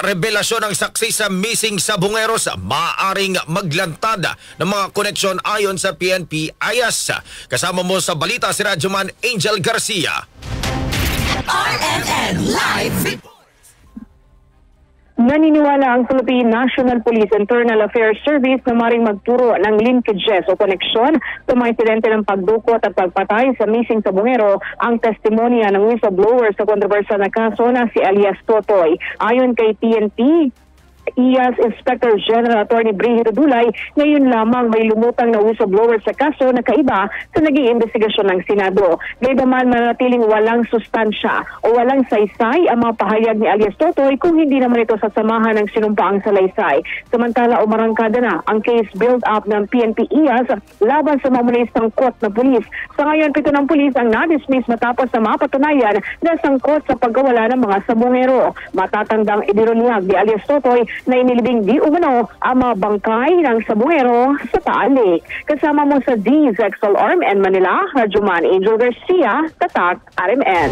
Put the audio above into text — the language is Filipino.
revelasyon ng saksi sa missing Sabongeros, maaaring maglantad ng mga koneksyon ayon sa PNP IAS. Kasama mo sa balita si Radyoman Angel Garcia. RMN Live. Naniniwala ang Philippine National Police Internal Affairs Service na maring magturo ng linkages o koneksyon sa mga insidente ng pagdukot at pagpatay sa missing Sabongero ang testimonya ng whistleblower sa kontrobersyal na kaso na si Alias Totoy. Ayon kay PNP IAS Inspector General Attorney Brigido Dulay, ngayon lamang may lumutang na whistleblower sa kaso na kaiba sa naging investigasyon ng Senado. Gayunman manatiling walang sustansya o walang saysay ang mga pahayag ni Alias Totoy kung hindi naman ito sasamahan ng sinumpaang salaysay. Samantala umarangkada na ang case build-up ng PNP IAS laban sa mga sangkot na pulis. Sa ngayon, 7 ng pulis ang na-dismiss matapos na mapatunayan na sangkot sa pagkawala ng mga Sabongero. Matatandang idinulihag ni Alias Totoy na inilibing di umano ang mga bangkay ng Sabongero sa Taal Lake. Kasama mo sa DZXL RMN Manila, Radyoman Angel Garcia, Tatak RMN.